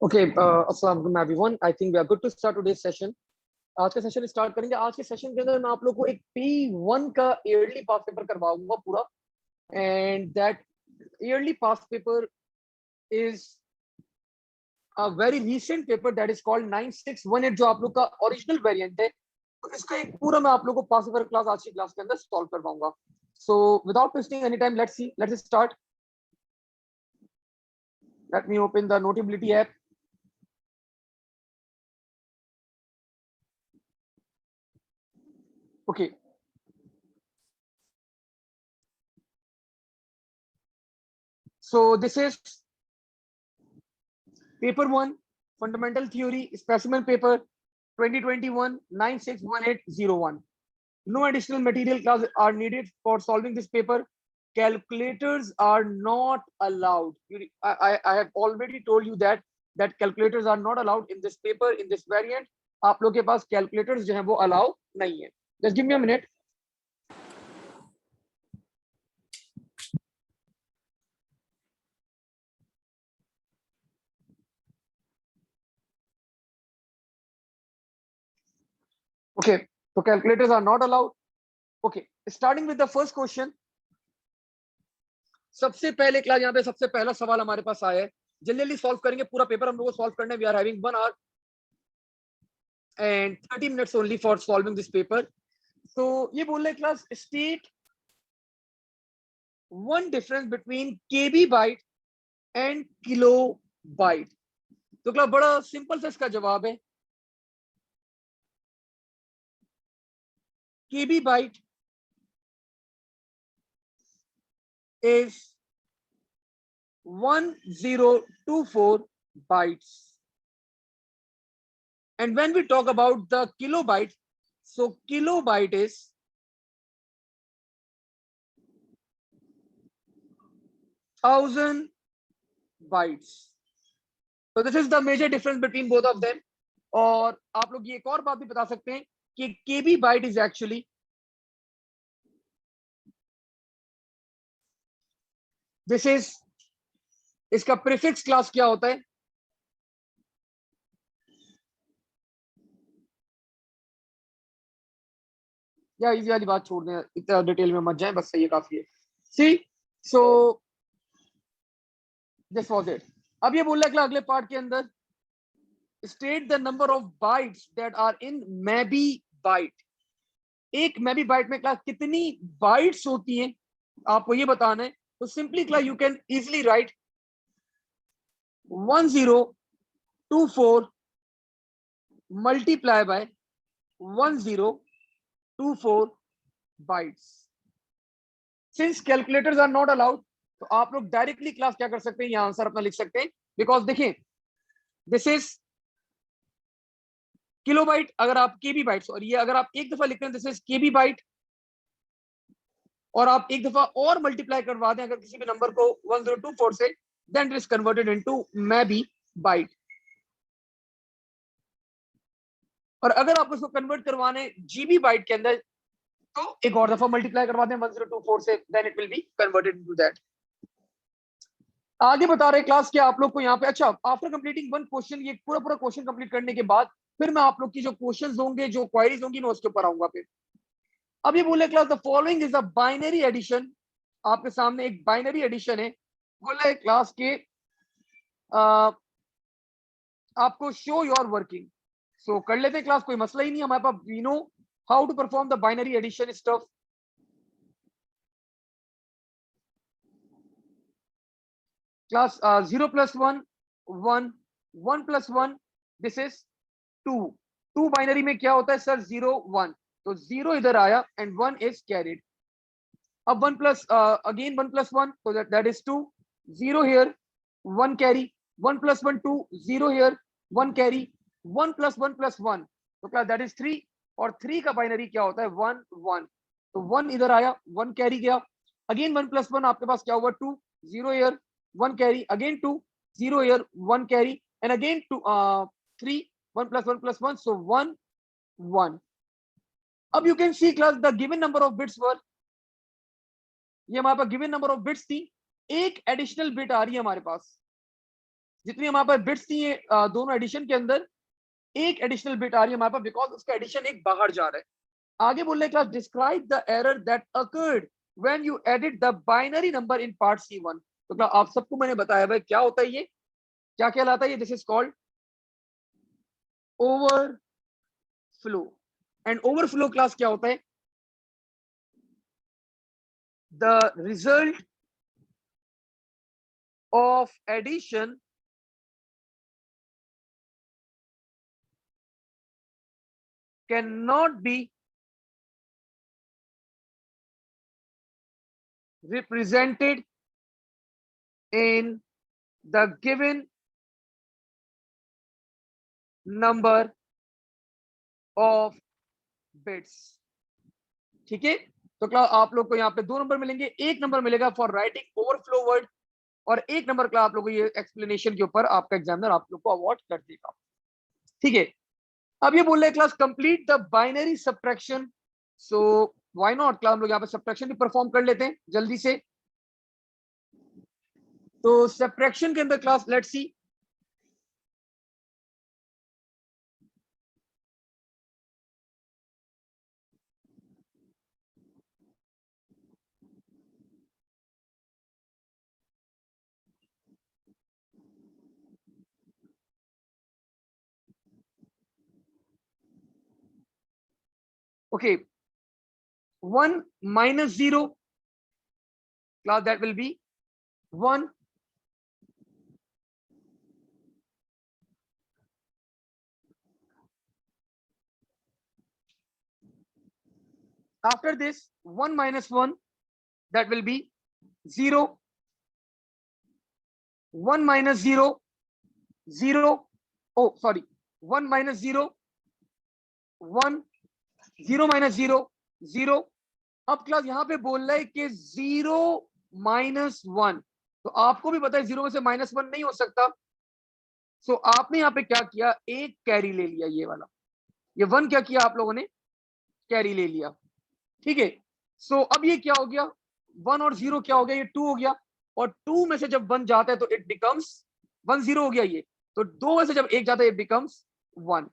Okay, अस्सलाम वालेकुम everyone. I think we are good to start today's session. आज का सेशन स्टार्ट करेंगे. आज के सेशन के अंदर मैं आप लोग को एक P1 का ईयरली पास पेपर करवाऊंगा पूरा. And that yearly pass paper is a very recent paper that is called 9618 जो आप लोग का ओरिजिनल वेरिएंट है. तो इसका एक पूरा मैं आप लोग को पास पेपर क्लास आज की क्लास के अंदर सॉल्व करवाऊंगा. So without wasting any time let's start. Let me open the Notability app. Okay. So this is paper 1, fundamental theory, specimen paper 2021 961801. No additional material class are needed for solving this paper. Calculators are not allowed. I have already told you that calculators are not allowed in this paper, in this variant. आप लोग के पास calculators जो है वो allow नहीं है. Just give me a minute. Okay, so calculators are not allowed. Okay, starting with the first question. सबसे पहले क्लास यहाँ पे सबसे पहला सवाल हमारे पास आया है. जल्दी जल्दी सॉल्व करेंगे. पूरा पेपर हम लोग को सॉल्व करना है. We are having 1 hour and 30 minutes only for solving this paper. तो ये बोल रहे class state one difference between kibibyte and kilobyte. तो क्लास बड़ा सिंपल सा इसका जवाब है. Kibibyte is 1024 bytes, and when we talk about the kilobyte, so kilobyte is 1000 bytes. So this is the major difference between both of them. और आप लोग ये एक और बात भी बता सकते हैं कि KB byte is actually this is इसका प्रीफिक्स क्लास क्या होता है. या इजी वाली बात छोड़ दें, इतना डिटेल में मत जाएं, बस सही है, काफी है. See so this was it. अब ये बोल रहा है अगले पार्ट के अंदर state the number of bytes that are in mebibyte. एक मैबी बाइट में क्लास कितनी बाइट्स होती हैं आपको ये बताना है. तो simply class you can easily write 1024 multiply by 1024 bytes. Since calculators are not allowed, तो आप लोग डायरेक्टली क्लास क्या कर सकते हैं, ये आंसर अपना लिख सकते हैं. बिकॉज देखिए दिस इज किलोबाइट, अगर आप केबी बाइट्स, और ये अगर आप एक दफा लिखते हैं दिस इज केबी बाइट, और आप एक दफा और मल्टीप्लाई करवा दें अगर किसी भी नंबर को 1024 से, then it is converted into mebibyte. और अगर आप उसको कन्वर्ट करवाने जीबी बाइट के अंदर, तो एक और दफा मल्टीप्लाई करवा दें 1024 से, then it will be converted into that. आगे बता रहे क्लास के आप लोग को यहाँ पे. अच्छा, आफ्टर कंप्लीटिंग वन क्वेश्चन, ये पूरा पूरा क्वेश्चन कंप्लीट करने के बाद फिर मैं आप लोग की जो क्वेश्चंस होंगे, जो क्वेरीज होंगी, मैं उसके ऊपर आऊंगा फिर. अब ये बोले class the following is a binary addition. आपके सामने एक बाइनरी एडिशन है. बोले क्लास के आपको शो योर वर्किंग. सो कर लेते हैं क्लास, कोई मसला ही नहीं हमारे पास. We know how to perform the binary addition stuff. Class 0 + 1 1, 1 + 1 this is 2. 2 binary में क्या होता है सर, 0 1. तो 0 इधर आया एंड 1 इज कैरिड. अब 1 plus again 1 + 1, so that is 2. 0 here, 1 carry. 1 + 1 2, 0 here, 1 carry. 1 + 1 + 1, तो क्या that is 3. और 3 का बाइनरी क्या होता है, 1 1. तो 1 इधर आया, 1 कैरी गया. अगेन 1 + 1 आपके पास क्या हुआ, 2. 0 here, 1 carry. Again 2. 0 here, 1 carry. And again 2 3. 1 + 1 + 1, so 1 1. अब you can see class the given number of bits were, ये हमारे पास गिवन नंबर ऑफ बिट्स थी. एक एडिशनल बिट आ रही है हमारे पास. जितनी हमारे पास बिट्स थी दोनों एडिशन के अंदर, एक एडिशनल बिट आ रही है हमारे पास बिकॉज उसका एडिशन एक बाहर जा रहा है। आगे बोल रहे class describe the error that occurred when you edit the binary number in part C1। तो क्लास आप सबको मैंने बताया भाई क्या होता है ये, क्या कहलाता है ये, this is called overflow. And overflow class क्या होता है, the result of addition can not be represented in the given number of bits। ठीक है, तो क्लास आप लोग को यहाँ पे दो नंबर मिलेंगे, एक नंबर मिलेगा फॉर राइटिंग ओवरफ्लो वर्ड और एक नंबर क्लास आप लोग को ये एक्सप्लेनेशन के ऊपर आपका एग्जामिनर आप लोग को अवार्ड कर देगा। ठीक है, अब ये बोल रहे हैं class complete the binary subtraction. So why not class हम लोग यहाँ पे सब्ट्रैक्शन भी परफॉर्म कर लेते हैं जल्दी से। तो सब्ट्रैक्शन के अंदर class let's see, okay, 1 minus 0 class that will be 1, after this 1 minus 1 that will be 0, 1 minus 0 0, oh sorry, 1 minus 0 1, 0 minus 0 0। अब क्लास यहाँ पे बोल रहा है कि 0 minus 1, तो आपको भी पता है 0 में से -1 नहीं हो सकता। सो आपने यहाँ पे क्या किया, एक कैरी ले लिया, ये वाला, ये 1 क्या किया आप लोगों ने, कैरी ले लिया। ठीक है, सो अब ये क्या हो गया, 1 और 0 क्या हो गया, ये 2 हो गया, और 2 में से जब 1 जाता है तो इट बिकम्स 1, 0 हो गया ये, तो 2 में से जब 1 जाता है इट बिकम्स 1।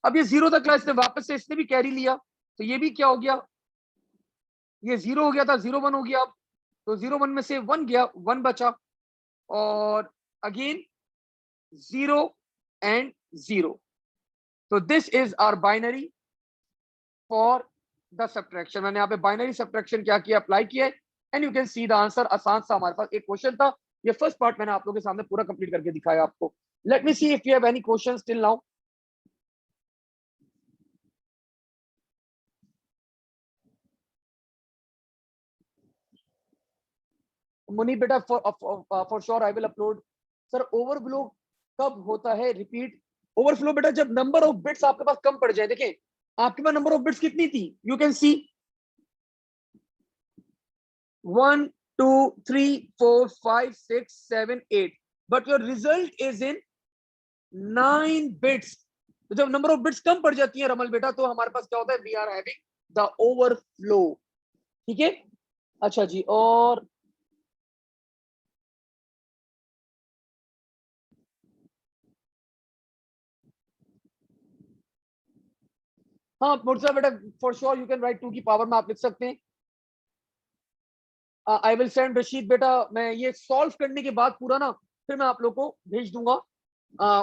अब ये 0 था क्लास ने वापस से इसने भी कैरी लिया, तो ये भी क्या हो गया, ये 0 हो गया था, 0 1 हो गया। अब तो 0 1 में से 1 गया, 1 बचा, और अगेन 0 एंड 0। तो this is our binary for the subtraction. मैंने यहाँ पे बाइनरी सब्ट्रैक्शन क्या किया, अप्लाई किया, and you can see the answer. आसान सा हमारे पास एक क्वेश्चन था, ये फर्स्ट पार्ट मैंने आप लोगों के सामने पूरा कंप्लीट करके दिखाया आपको। Let me see if you have any questions till now. Muni बेटा for sure I will upload. Sir overflow कब होता है, रिपीट। ओवरफ्लो बेटा जब नंबर ऑफ बिट्स आपके पास कम पड़ जाए। देखें आपके पास नंबर ऑफ बिट्स कितनी थी, you can C 1 2 3 4 5 6 7 8, but your result is in 9 bits. तो जब नंबर ऑफ बिट्स कम पड़ जाती है रमल बेटा, तो हमारे पास क्या होता है, we are having the overflow. ठीक है, अच्छा जी, और हाँ मुर्जा बेटा for sure you can write 2 की पावर में आप लिख सकते हैं। आई विल सेंड रशीद बेटा, मैं ये सॉल्व करने के बाद पूरा ना फिर मैं आप लोग को भेज दूंगा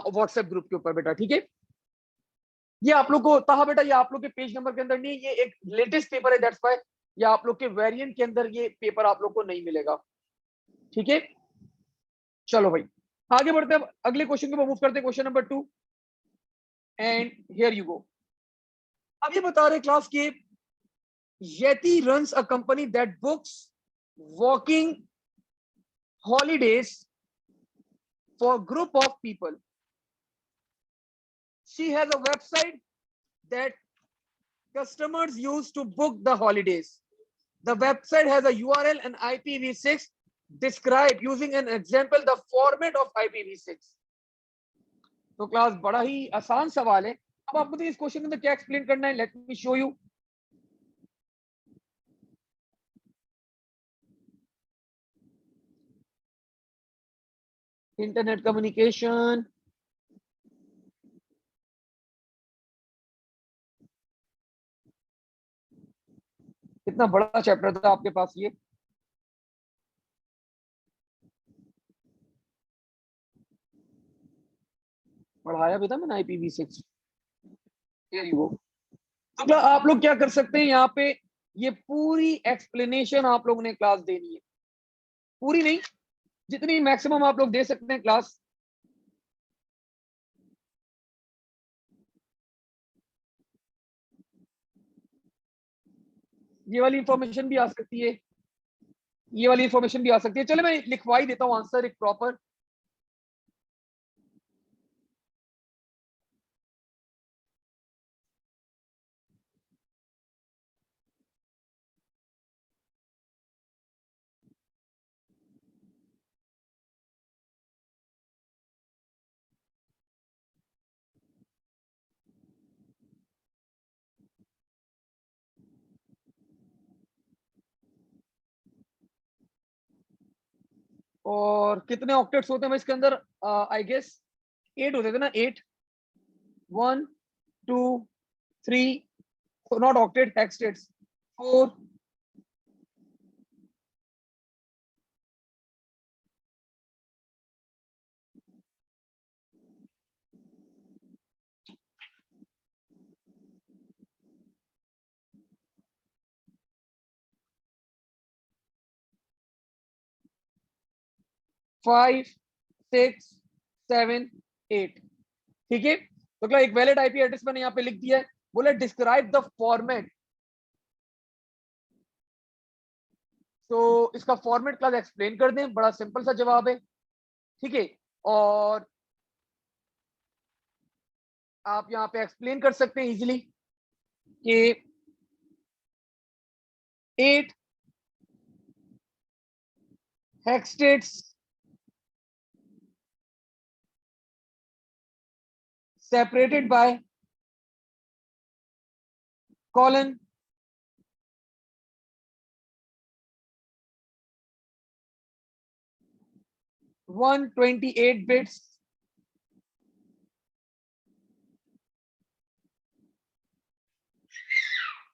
व्हाट्सएप ग्रुप के ऊपर बेटा। ठीक है, ये आप लोग को ताहा बेटा, ये आप लोग के पेज नंबर के अंदर नहीं, ये एक लेटेस्ट पेपर है, दैट्स व्हाई ये आप लोग के वेरिएंट के अंदर ये पेपर आप लोग को नहीं मिलेगा। ठीक है, चलो भाई आगे बढ़ते हैं, अगले क्वेश्चन को मूव करते हैं, question number 2, and here you go. अब ये बता रहे क्लास के Yeti runs a company that books walking holidays for a group of people. She has a website that customers use to book the holidays. The website has a URL and IPv6. Describe using an example the format of IPv6. तो class बड़ा ही आसान सवाल है। अब आपको तो इस question के अंदर क्या एक्सप्लेन करना है, let me show you. Internet communication, कितना बड़ा चैप्टर था आपके पास ये। पढ़ाया भी था मैंने IPv6। वो तो आप लोग क्या कर सकते हैं यहाँ पे, ये पूरी एक्सप्लेनेशन आप लोगों ने क्लास देनी है, पूरी नहीं, जितनी मैक्सिमम आप लोग दे सकते हैं क्लास। ये वाली इंफॉर्मेशन भी आ सकती है, ये वाली इंफॉर्मेशन भी आ सकती है। चलो मैं लिखवा ही देता हूँ आंसर एक प्रॉपर। और कितने ऑक्टेट्स होते हैं इसके अंदर, आई गेस 8 होते थे ना, 8, 1 2 3, नॉट ऑक्टेट, हेक्सटेट्स 4, 5 6 7 8। ठीक है, तो क्या एक वैलिड आईपी एड्रेस मैंने यहाँ पे लिख दिया है। बोले डिस्क्राइब द फॉर्मेट, तो इसका फॉर्मेट क्लास एक्सप्लेन कर दें, बड़ा सिंपल सा जवाब है। ठीक है, और आप यहाँ पे एक्सप्लेन कर सकते हैं इजीली कि 8 हेक्सटेट्स separated by colon 128 bits,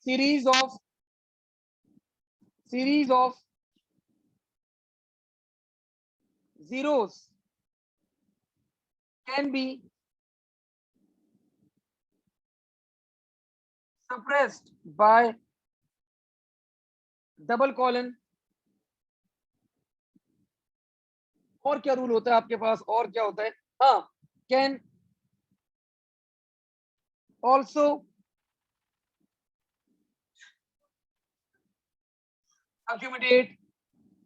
series of zeros can be suppressed by double colon। और क्या रूल होता है आपके पास, और क्या होता है, हाँ, कैन ऑल्सो accumulate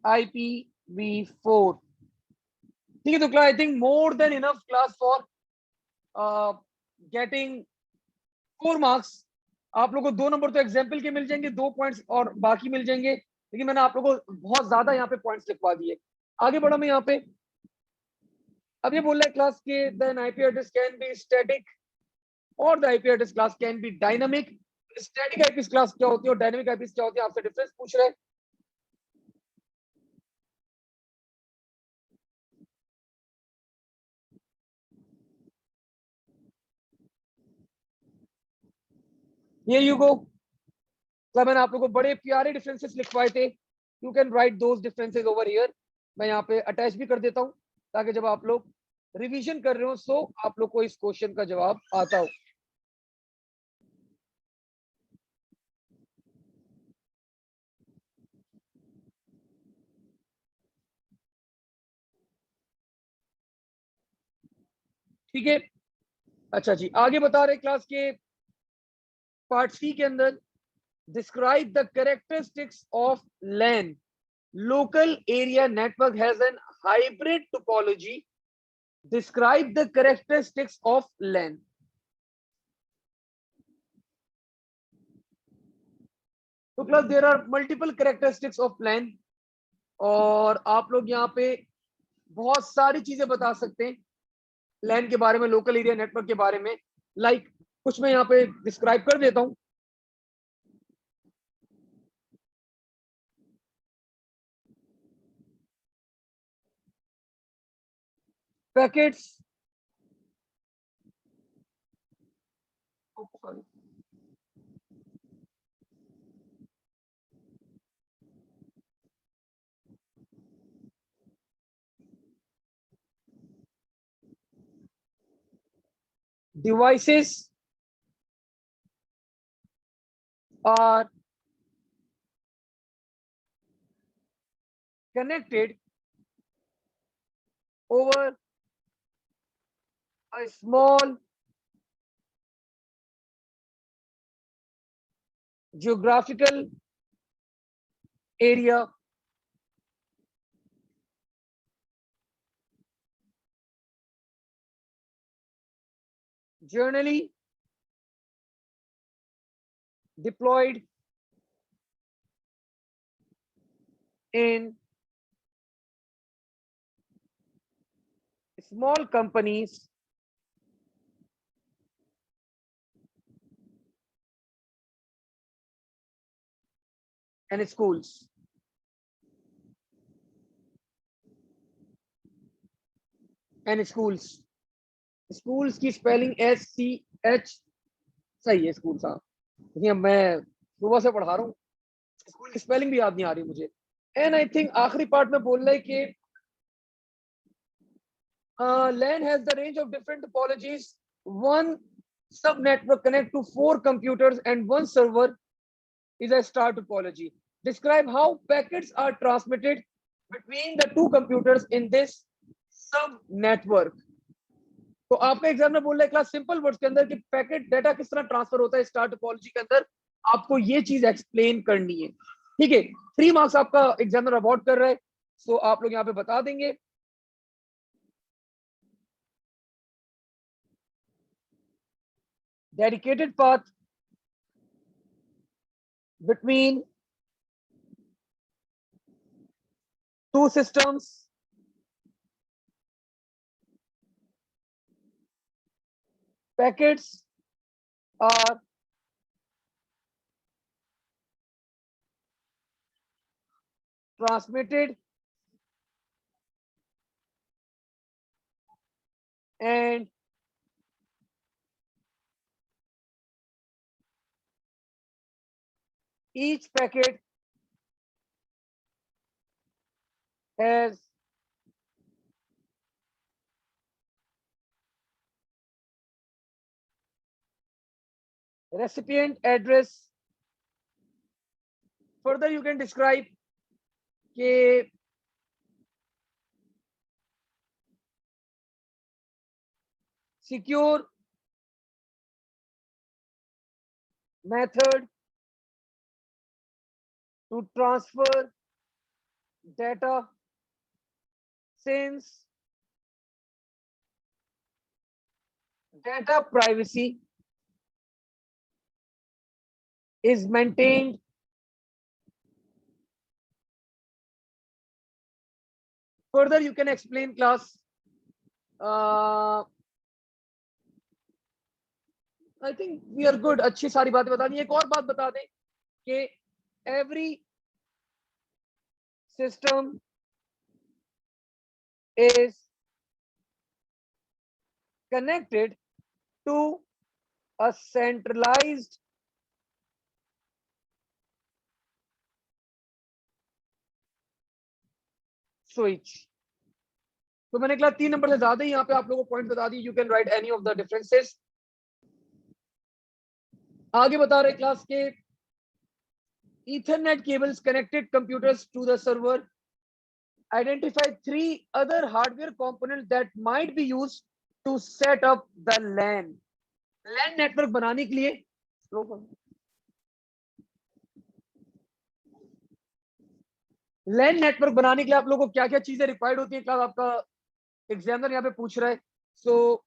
IPv4। ठीक है, तो class I think more than enough class for getting 4 marks. आप लोगों को 2 नंबर तो एग्जाम्पल के मिल जाएंगे, 2 पॉइंट्स और बाकी मिल जाएंगे, लेकिन मैंने आप लोगों को बहुत ज्यादा यहाँ पे पॉइंट्स लिखवा दिए। आगे बढ़ा मैं यहाँ पे, अब ये बोल रहा है क्लास के then IP address can be static और the IP address class can be dynamic. Static IP class क्या होती है और डायनामिक आईपी क्या होती है, आपसे डिफरेंस पूछ रहे हैं। ये यू गो, तो मैंने आप लोगों को बड़े प्यारे डिफरेंसेस लिखवाए थे, you can right those differences over here. मैं यहाँ पे अटैच भी कर देता हूँ, ताकि जब आप लोग रिवीजन कर रहे हो सो आप लोग को इस क्वेश्चन का जवाब आता हो। ठीक है, अच्छा जी, आगे बता रहे क्लास के पार्ट सी के अंदर, describe the characteristics of LAN, local area network has an hybrid topology, describe the characteristics of LAN. तो plus there are multiple characteristics of LAN, और आप लोग यहाँ पे बहुत सारी चीजें बता सकते हैं लैन के बारे में, लोकल एरिया नेटवर्क के बारे में। लाइक कुछ मैं यहाँ पे डिस्क्राइब कर देता हूँ। packets, oh, sorry, devices are connected over a small geographical area, generally deployed in small companies and schools. And schools. Schools की स्पेलिंग SCH सही है स्कूल साहब, देखिए मैं सुबह से पढ़ा रहा हूँ, स्कूल की स्पेलिंग भी याद नहीं आ रही मुझे। एंड आई थिंक आखिरी पार्ट में बोल रहे कि LAN has the range of different topologies. One sub network connect to 4 computers and one server is a star topology. Describe how packets are transmitted between the two computers in this sub network. तो आपका exam में बोल रहा है class simple words के अंदर कि packet data किस तरह ट्रांसफर होता है स्टार टोपोलॉजी के अंदर, आपको ये चीज एक्सप्लेन करनी है। ठीक है, 3 मार्क्स आपका एग्जामिनर अवॉर्ड कर रहा है, सो आप लोग यहाँ पे बता देंगे। Dedicated path between two systems, packets are transmitted and each packet has recipient address. Further you can describe कि secure method to transfer data, since data privacy is maintained further you can explain class. I think we are good, अच्छी सारी बातें बता दी। एक और बात बता दें कि every system is connected to a centralized switch. तो मैंने कहा 3 नंबर से ज्यादा ही यहाँ पे आप लोगों को पॉइंट बता दी, you can write any of the differences. आगे बता रहे क्लास के Ethernet cables connected computers to the server. Identify 3 other hardware components that might be used to set up the LAN. LAN network बनाने के लिए LAN network बनाने के लिए आप लोगों को क्या क्या चीजें रिक्वायर्ड होती है, क्लास आपका एग्जामिनर यहाँ पे पूछ रहा है। सो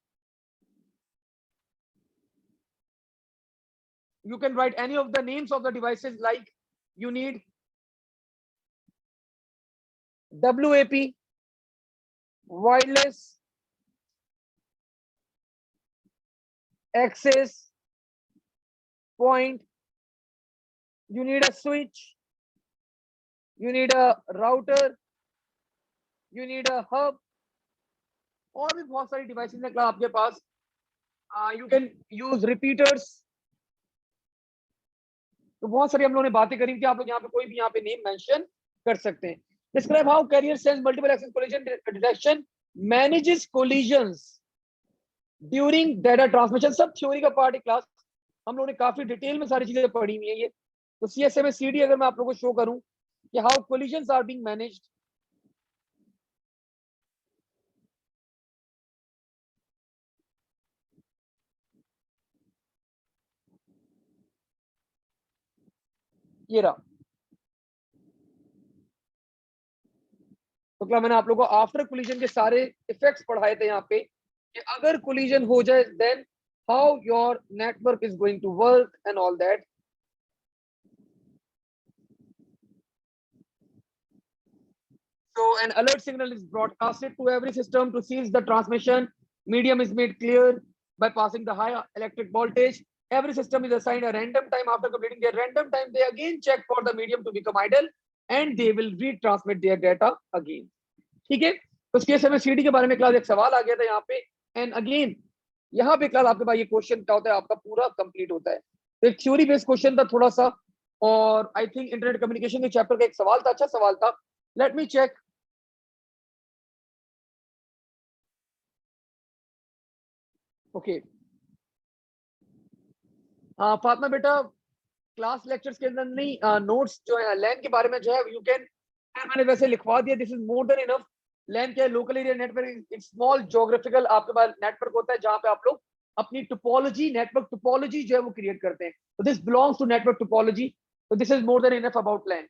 you can write any of the names of the devices, like you need WAP, wireless access point, you need a switch, you need a router, you need a hub, और भी बहुत सारी डिवाइसेस है आपके पास. You can use repeaters. तो बहुत सारी हम लोगों ने बातें करी कि आप लोग यहाँ पे कोई भी यहाँ पे नेम मेंशन कर सकते हैं. Describe how carrier sense multiple access collision detection manages collisions during data transmission. सब थ्योरी का पार्ट है क्लास. हम लोगों ने काफी डिटेल में सारी चीजें पढ़ी हुई है ये. तो सीएसएम सीडी अगर मैं आप लोगों को शो करूं कि how collisions are being managed. ये रहा. तो क्या मैंने आप लोगों को आफ्टर कोलिजन के सारे इफेक्ट्स पढ़ाए थे यहाँ पे कि अगर कोलिजन हो जाए then how your network is going to work and all that. So an alert signal is broadcasted to every system to seize the transmission. Medium is made clear by passing the high electric voltage. Every system is assigned a random time. After completing their random time, they again check for the medium to become idle and they will retransmit their data again. ठीक है. तो case में CD के बारे में class एक सवाल आ गया था यहाँ पे. एंड अगेन यहाँ पे क्लास आपके पास ये क्वेश्चन क्या होता है आपका पूरा कंप्लीट होता है. तो एक थ्योरी बेस्ड क्वेश्चन था थोड़ा सा. और आई थिंक इंटरनेट कम्युनिकेशन के चैप्टर का एक सवाल था. अच्छा सवाल था. Let me check. Okay. Fatima बेटा क्लास लेक्चर्स के अंदर नहीं नोट्स जो है लैन के बारे में जो है यू कैन. मैंने वैसे लिखवा दिया. This is more than enough. LAN क्या है लोकल एरिया नेटवर्क. एक स्मॉल ज्योग्राफिकल आपके पास नेटवर्क होता है जहां पे आप लोग अपनी टोपोलॉजी नेटवर्क टोपोलॉजी जो है वो क्रिएट करते हैं. तो this belongs to network topology. तो this is more than enough about LAN.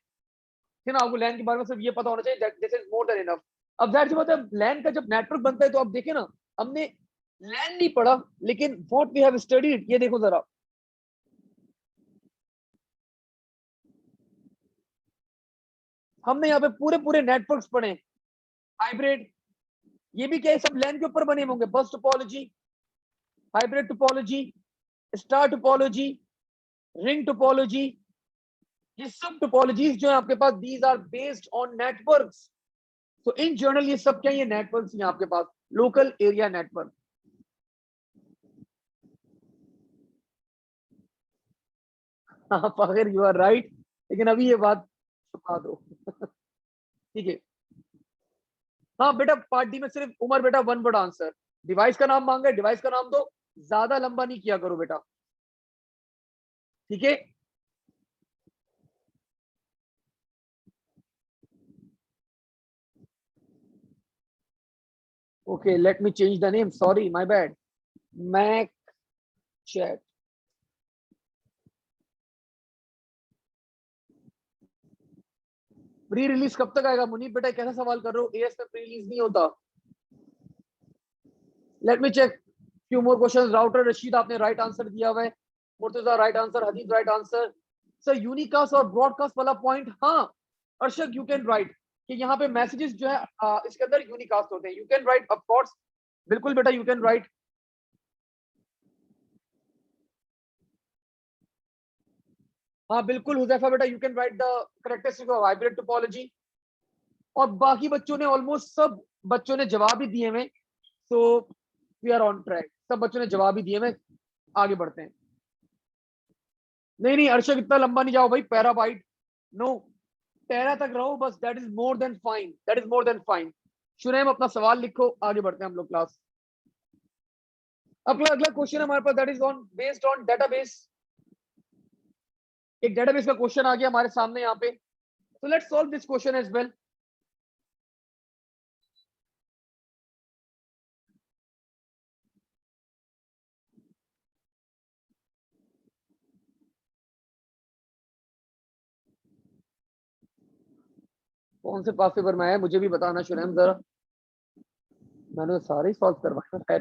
है ना. आपको लैन के बारे में सिर्फ ये पता होना चाहिए this is more than enough. अब जाहिर सी बात है लैन का जब नेटवर्क बनता है तो आप देखें ना हमने लैन नहीं पढ़ा लेकिन व्हाट वी हैव स्टडीड ये देखो जरा. हमने यहाँ पे पूरे पूरे नेटवर्क्स पढ़े. हाइब्रिड. ये भी क्या है सब लैन के ऊपर बने होंगे. Bus topology, hybrid topology, star topology, ring topology. ये सब टोपोलॉजीज जो है आपके पास these are based on networks. तो इन जनरल ये सब क्या है ये नेटवर्क्स हैं आपके पास. Local area network. हाँ अगर यू आर राइट लेकिन अभी ये बात छुपा दो. ठीक है. हाँ बेटा पार्ट डी में सिर्फ उमर बेटा वन वर्ड आंसर. डिवाइस का नाम मांगा है डिवाइस का नाम दो. ज्यादा लंबा नहीं किया करो बेटा. ठीक है. Okay let me change the name. Sorry my bad. Mac chat. Pre release कब तक आएगा मुनीब बेटा. कैसा सवाल कर रहे हो. एएस में प्री रिलीज नहीं होता. Let me check few more questions. Router Rashid आपने राइट आंसर दिया हुआ है. Murtaza right answer. Hadeed right answer. Sir unicast और ब्रॉडकास्ट वाला पॉइंट. हाँ अर्शद यू कैन राइट कि यहाँ पे मैसेजेस जो है इसके अंदर यूनिकास्ट होते हैं. You can right of course. बिल्कुल बेटा यू कैन राइट. हाँ बिल्कुल हुजैफा बेटा you can write the characteristic of hybrid topology. और बाकी बच्चों ने ऑलमोस्ट सब बच्चों ने जवाब ही दिए हुए. So we are on track. सब बच्चों ने जवाब ही दिए हुए. आगे बढ़ते हैं. नहीं नहीं अर्शद इतना लंबा नहीं जाओ भाई. पैराबाइट नो. पैरा तक रहो बस. That is more than fine. That is more than fine. Shuraim अपना सवाल लिखो. आगे बढ़ते हैं हम लोग क्लास. अगला अगला क्वेश्चन हमारे पास that is on based on database. एक डेटाबेस का क्वेश्चन आ गया हमारे सामने यहाँ पे. So let's solve this question as well. कौन से पास पेपर में है मुझे भी बताना शुरैम जरा. मैंने सारे सॉल्व करवाए.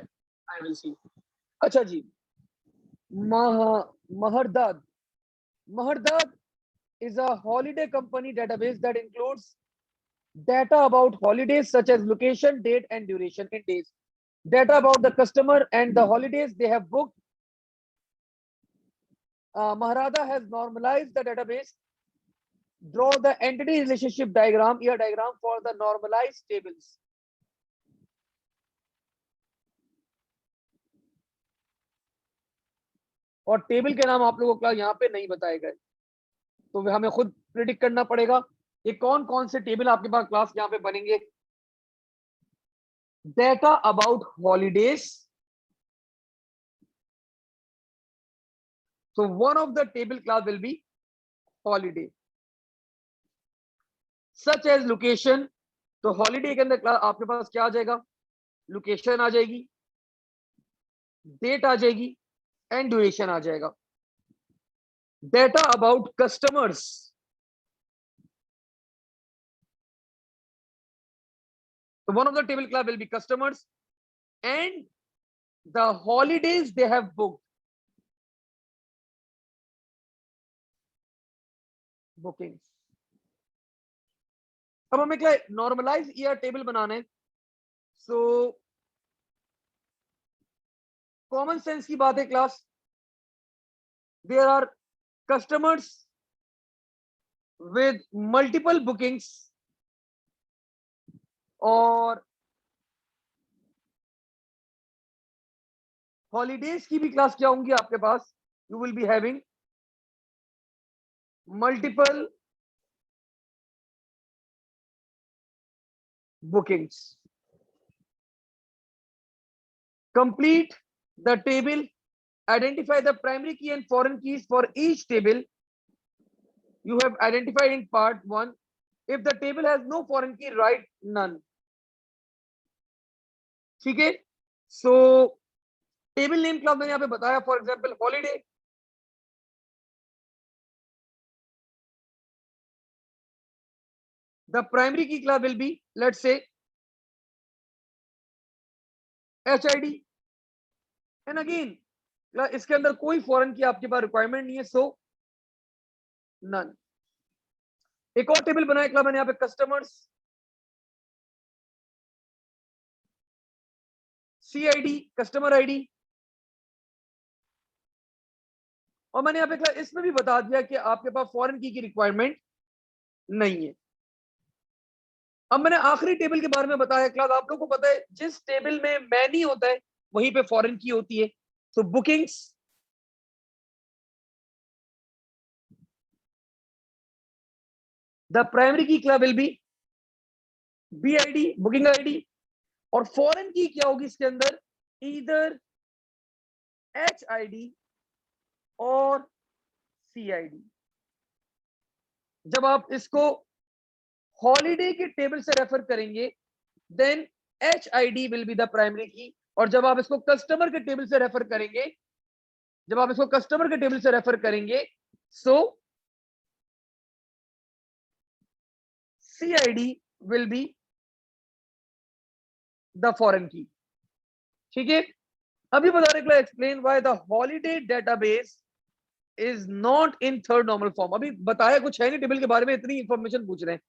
I will see. अच्छा जी. मह महरदाद. महरदाद is a holiday company database that includes data about holidays such as location, date, and duration in days. Data about the customer and the holidays they have booked. Maharada has normalized the database. Draw the entity relationship diagram, year diagram for the normalized tables. और table के नाम आप लोगों को यहाँ पे नहीं बताए गए, तो हमें खुद प्रिडिक्ट करना पड़ेगा ये कौन कौन से टेबल आपके पास क्लास यहाँ पे बनेंगे। Data about holidays, so one of the table class will be holiday, such as location, तो हॉलीडे के अंदर क्लास आपके पास क्या आ जाएगा, लोकेशन आ जाएगी, डेट आ जाएगी एंड ड्यूरेशन आ जाएगा। Data about customers, so one of the table class will be customers and the holidays they have booked, bookings। अब हमें क्या नॉर्मलाइज ईयर टेबल बनाना है, सो कॉमन सेंस की बात है class, there are customers with multiple bookings और holidays की भी क्लास क्या होंगी आपके पास, you will be having multiple bookings। Complete the table, identify the primary key and foreign keys for each table you have identified in part 1। if the table has no foreign key, write none। ठीक है, सो table name class मैंने यहाँ पे बताया, for example holiday, the primary key class will be, let's say, HID, and again इसके अंदर कोई foreign की आपके पास रिक्वायरमेंट नहीं है, सो नन। एक और टेबल बनाया क्लास मैंने यहाँ पे, कस्टमर्स, CID, कस्टमर आईडी, और मैंने यहाँ पे क्लास इसमें भी बता दिया कि आपके पास फॉरेन की रिक्वायरमेंट नहीं है। अब मैंने आखिरी टेबल के बारे में बताया क्लास, आप लोगों को पता है जिस टेबल में मैनी होता है वहीं पे फॉरेन की होती है, तो बुकिंग्स, द प्राइमरी की class will be BID, booking ID, और फॉरेन की क्या होगी इसके अंदर, इधर HID और CID। जब आप इसको हॉलीडे के टेबल से रेफर करेंगे then HID will be the primary key, और जब आप इसको कस्टमर के टेबल से रेफर करेंगे, जब आप इसको कस्टमर के टेबल से रेफर करेंगे, सो CID will be the foreign की। ठीक है, अभी बता रहे explain why the holiday database is not in third normal form. अभी बताया कुछ है नहीं टेबल के बारे में, इतनी इंफॉर्मेशन पूछ रहे हैं,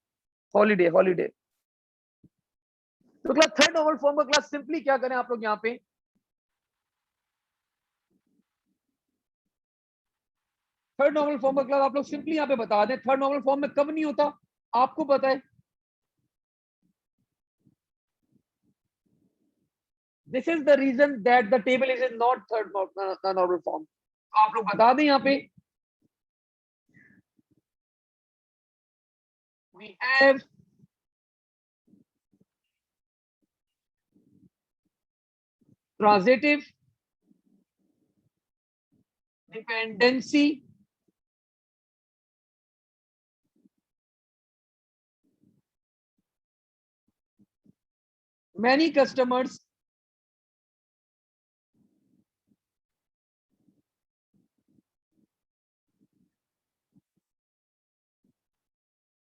हॉलीडे हॉलीडे। तो क्लास थर्ड नॉर्मल फॉर्म का क्लास सिंपली क्या करें आप लोग यहाँ पे, थर्ड नॉर्मल फॉर्म का क्लास आप लोग सिंपली यहाँ पे बता दें, थर्ड नॉर्मल फॉर्म में कब नहीं होता आपको पता है, this is the reason that the table is in not third normal form. आप लोग बता दें यहाँ पे, we have transitive dependency, many customers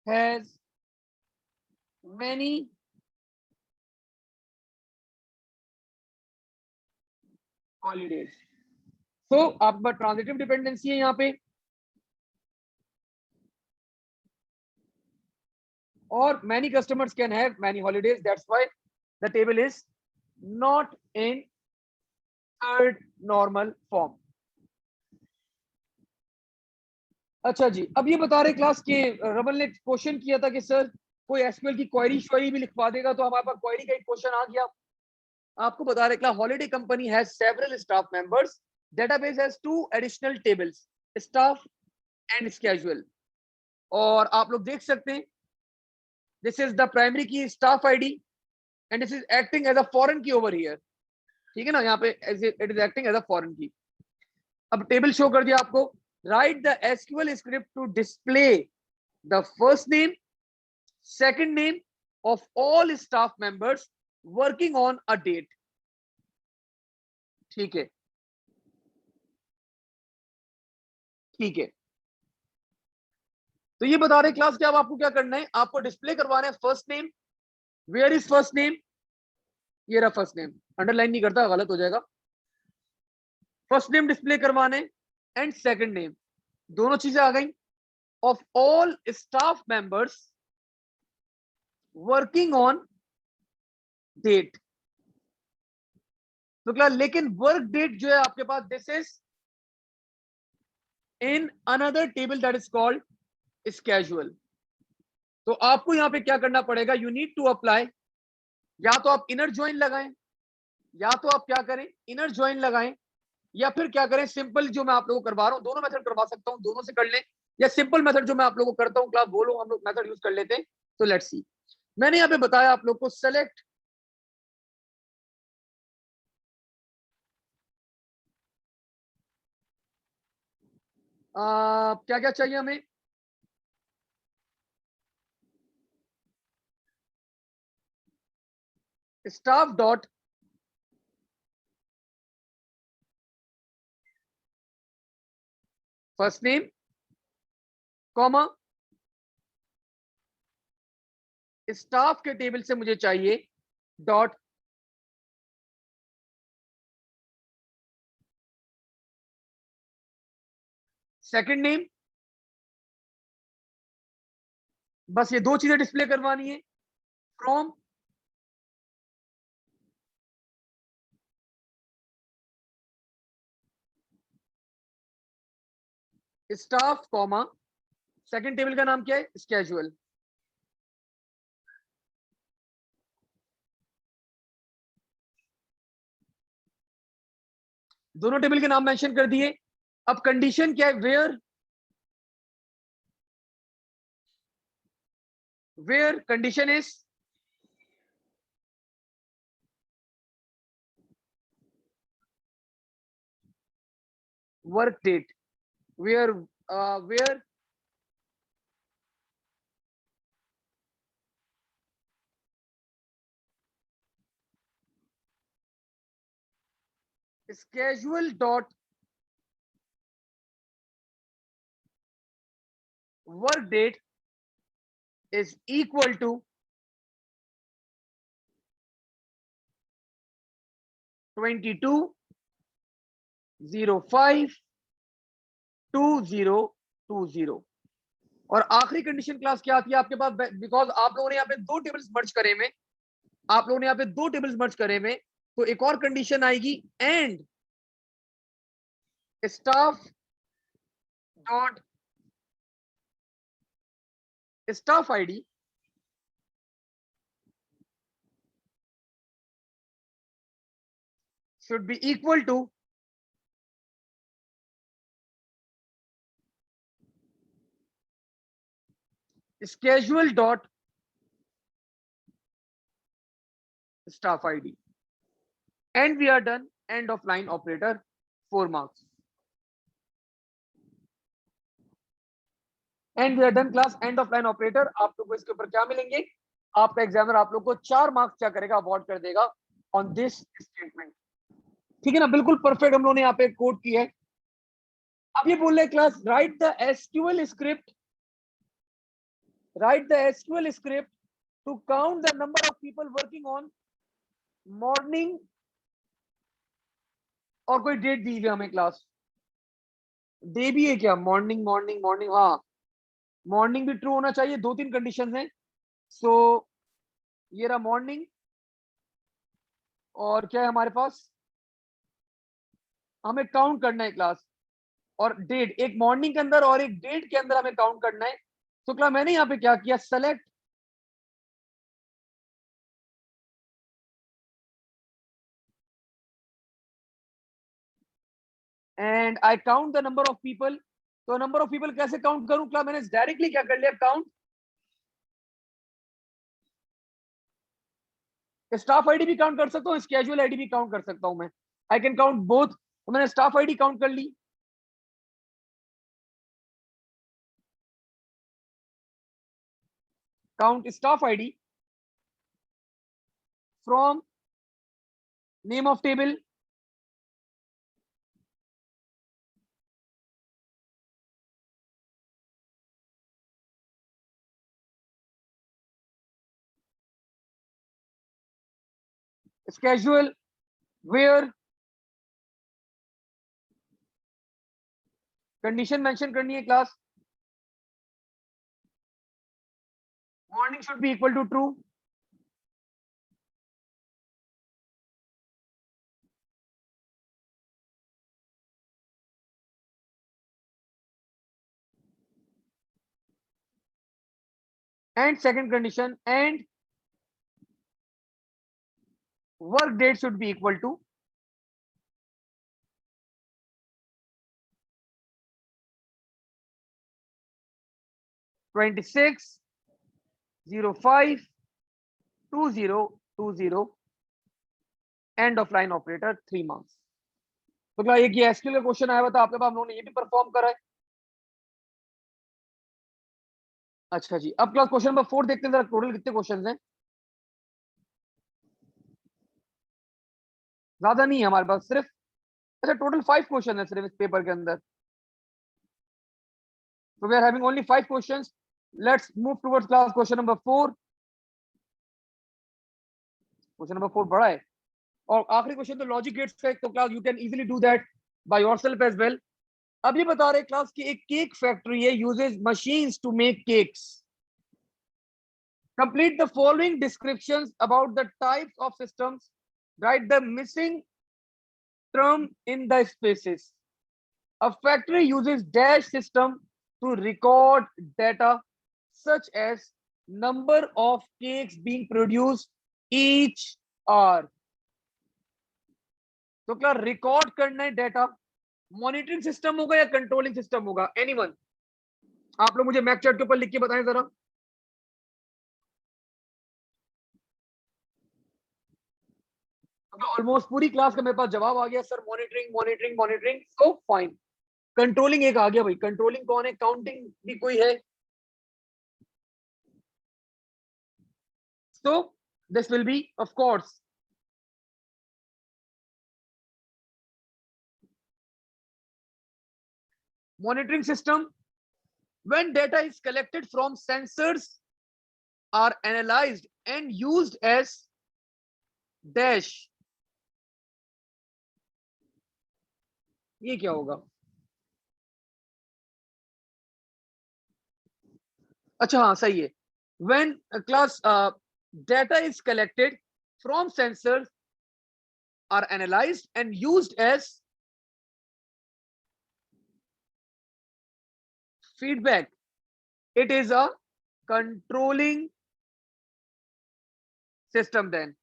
has many holidays। तो आपके पास ट्रांजिटिव डिपेंडेंसी है यहाँ पे, और many customers can have many holidays, that's why the table is not in third normal form। अच्छा जी, अब ये बता रहे क्लास के रमन ने क्वेश्चन किया था कि सर कोई एसक्यूएल की क्वेरी श्वेरी भी लिखवा देगा, तो हमारे पास क्वेरी का एक क्वेश्चन आ गया। आपको बता रहे class holiday company has several staff members database has two additional tables, staff and schedule. और आप लोग देख सकते हैं, this is the primary key staff id and this is acting as a foreign key over here. ठीक है ना, यहाँ पे it is acting as a foreign key. अब टेबल शो कर दिया आपको. Write the SQL script to display the first name, second name of all staff members working on a date. ठीक है, ठीक है. तो ये बता रहे क्लास कि अब आपको क्या करना है, आपको डिस्प्ले करवाना है first name. Where is first name? ये रहा फर्स्ट नेम, अंडरलाइन नहीं करता, गलत हो जाएगा. फर्स्ट नेम डिस्प्ले करवाने एंड सेकंड नेम, दोनों चीजें आ गई. Of all staff members working on date. तो क्या, लेकिन वर्क डेट जो है आपके पास, this is in another table that is called schedule. तो आपको यहां पे क्या करना पड़ेगा, यू नीड टू अप्लाई, या तो आप इनर ज्वाइन लगाएं, या तो आप क्या करें, इनर ज्वाइन लगाएं, या फिर क्या करें, सिंपल जो मैं आप लोगों को करवा रहा हूं, दोनों मेथड करवा सकता हूं, दोनों से कर लें, या सिंपल मेथड जो मैं आप लोगों को करता हूं, क्लास बोलो हम लोग मेथड यूज कर लेते हैं. तो लेट्स सी, मैंने यहां पे बताया आप लोग को सेलेक्ट क्या क्या चाहिए हमें, staff dot first name comma staff के टेबल से मुझे चाहिए डॉट सेकंड नेम. बस ये दो चीजें डिस्प्ले करवानी है. From staff comma second table का नाम क्या है, स्केड्यूल. दोनों टेबल के नाम मेंशन कर दिए. अब कंडीशन क्या है, where condition is work date, where schedule dot work date is equal to 22/05/2020. और आखिरी कंडीशन क्लास क्या आती है आपके पास, बिकॉज आप लोगों ने यहाँ पे दो टेबल्स मर्ज करे में, आप लोगों ने यहाँ पे दो टेबल्स मर्ज करे में, तो एक और कंडीशन आएगी, and staff dot staff ID should be equal to schedule dot staff id, and we are done. End of line operator, 4 marks. And we are done class. End of line operator, आप लोग को इसके ऊपर क्या मिलेंगे, आपका examiner आप लोग को 4 मार्क्स क्या करेगा, अवॉर्ड कर देगा ऑन दिस स्टेटमेंट. ठीक है ना, बिल्कुल परफेक्ट हम लोगों ने यहाँ पे कोड किया है. अब ये बोल रहे class, write the SQL script, write the SQL script to count the number of people working on morning, और कोई डेट दी हुई हमें क्लास, डे भी है क्या, मॉर्निंग मॉर्निंग मॉर्निंग, हाँ मॉर्निंग भी ट्रू होना चाहिए, 2-3 कंडीशन हैं. सो ये रहा मॉर्निंग, और क्या है हमारे पास, हमें काउंट करना है क्लास, और डेट, एक मॉर्निंग के अंदर और एक डेट के अंदर हमें काउंट करना है. तो क्लास मैंने यहाँ पे क्या किया, select and I count the number of people. तो नंबर ऑफ पीपल कैसे काउंट करूं? क्या मैंने डायरेक्टली क्या कर लिया, काउंट स्टाफ आईडी भी काउंट कर सकता हूँ, स्केजुअल आईडी भी काउंट कर सकता हूं मैं। I can count both. तो मैंने स्टाफ आईडी काउंट कर ली, count staff ID from name of table, schedule where condition mention करनी है class, morning should be equal to true, and second condition and work date should be equal to 26/05/2020 and of line operator 3 marks. तो क्या एक ये SQL का question आया हुआ था आपके पास, हम लोगों ने ये भी परफॉर्म करा है। अच्छा जी, अब क्लास क्वेश्चन नंबर 4 देखते हैं जरा टोटल कितने क्वेश्चंस हैं। ज्यादा नहीं है हमारे पास, सिर्फ अच्छा टोटल 5 क्वेश्चन है सिर्फ इस पेपर के अंदर। So we are having only 5 questions. Let's move towards class question number 4. Question number 4 बड़ा है और आखिरी क्वेश्चन तो लॉजिक गेट्स का है, तो class you can easily do that by yourself as well. अब ये बता रहे क्लास की एक केक फैक्ट्री है, uses machines to make cakes. Complete the following descriptions about the types of systems. Write the missing term in the spaces. A factory uses dash system to record data such as number of cakes being produced each hour. तो क्या record करना है data, monitoring system होगा या controlling system होगा? Anyone? आप लोग मुझे मैक चैट के ऊपर लिख के बताएं जरा। ऑलमोस्ट पूरी क्लास का मेरे पास जवाब आ गया sir, monitoring monitoring monitoring. So fine, controlling एक आ गया भाई। कंट्रोलिंग कौन है? काउंटिंग भी कोई है? So this will be, of course, monitoring system. When data is collected from sensors are analyzed and used as dash. ये क्या होगा? अच्छा हाँ सही है। When class data is collected from sensors are analyzed and used as feedback, it is a controlling system. Then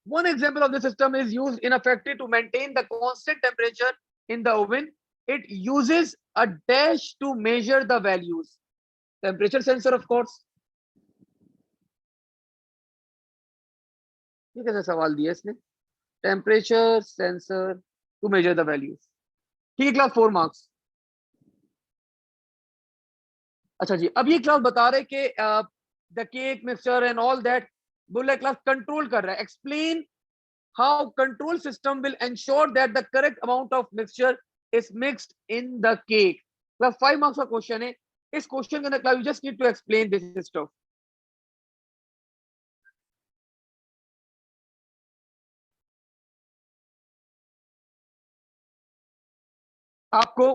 one example of the system is used in a factory to maintain the constant temperature in the oven. It uses a dash to measure the values. Temperature sensor, of course. ये कैसा सवाल दिया इसने? Temperature sensor to measure the values. ठीक है class 4 marks. अच्छा जी, अब ये क्लास बता रहे कि the cake mixture and all that, बोला क्लास कंट्रोल कर रहा है। Explain how control system will ensure that the correct amount of mixture is mixed in the cake. Class 5 marks का क्वेश्चन है। इस क्वेश्चन के अंदर class you just need to explain this stuff. आपको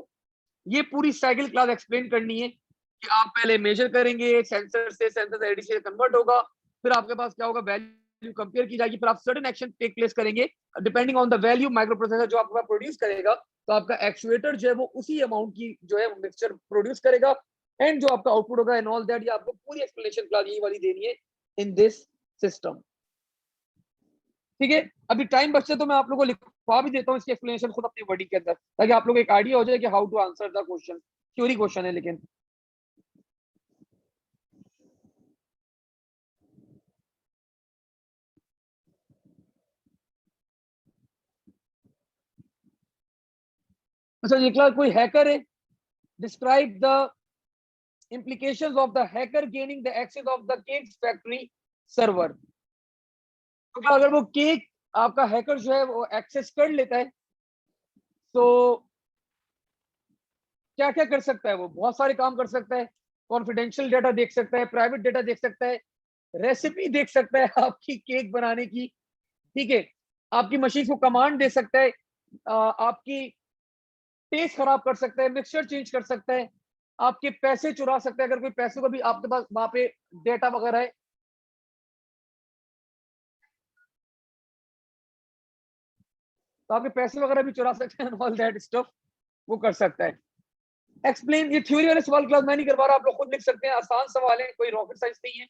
ये पूरी साइकिल क्लास एक्सप्लेन करनी है कि आप पहले मेजर करेंगे, सेंसर से एडी से कन्वर्ट होगा, फिर आपके पास क्या होगा, वैल्यू कंपेयर की जाएगी, फिर आप सर्टेन एक्शन टेक प्लेस करेंगे depending on the value micro processor जो आपका प्रोड्यूस करेगा। तो आपका एक्चुएटर जो है वो उसी अमाउंट की जो है मिक्सचर प्रोड्यूस करेगा एंड जो आपका आउटपुट होगा एंड ऑल दैट, ये आपको पूरी एक्सप्लेनेशन क्लास यही वाली देनी है इन दिस सिस्टम। ठीक है, अभी टाइम बचते तो मैं आप लोगों को लिखवा भी देता हूँ इसकी एक्सप्लेनेशन खुद अपनी वर्डिंग के अंदर, ताकि आप लोग एक आइडिया हो जाए कि how to answer the question. Theory question है लेकिन। अच्छा ये क्लास कोई हैकर है, describe the implications of the hacker gaining the access of the cake factory server। तो अगर वो केक आपका हैकर जो है वो एक्सेस कर लेता है तो क्या क्या कर सकता है? वो बहुत सारे काम कर सकता है। कॉन्फिडेंशियल डेटा देख सकता है, प्राइवेट डेटा देख सकता है, रेसिपी देख सकता है आपकी केक बनाने की, ठीक है, आपकी मशीन को कमांड दे सकता है, आपकी टेस्ट खराब कर सकता है, मिक्सचर चेंज कर सकता है, आपके पैसे चुरा सकता है अगर कोई पैसे को भी आपके पास वहां पे डेटा वगैरह है, तो आपके पैसे वगैरह भी चुरा सकते हैं, ऑल दैट स्टफ वो कर सकता है। एक्सप्लेन, ये थ्योरी वाले सवाल क्लास मैं नहीं करवा रहा, आप लोग खुद लिख सकते हैं, आसान सवाल है, कोई रॉकेट साइंस नहीं है।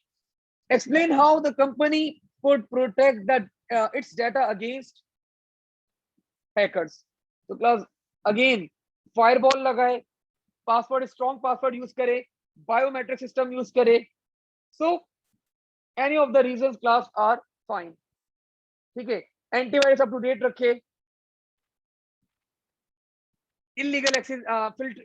Explain how the company could protect the its data against hackers. तो क्लास अगेन फायरवॉल लगाए, पासवर्ड स्ट्रॉन्ग पासवर्ड यूज करे, बायोमेट्रिक सिस्टम यूज करे, so any of the reasons class are fine, ठीक है। Antivirus up to date रखे, illegal access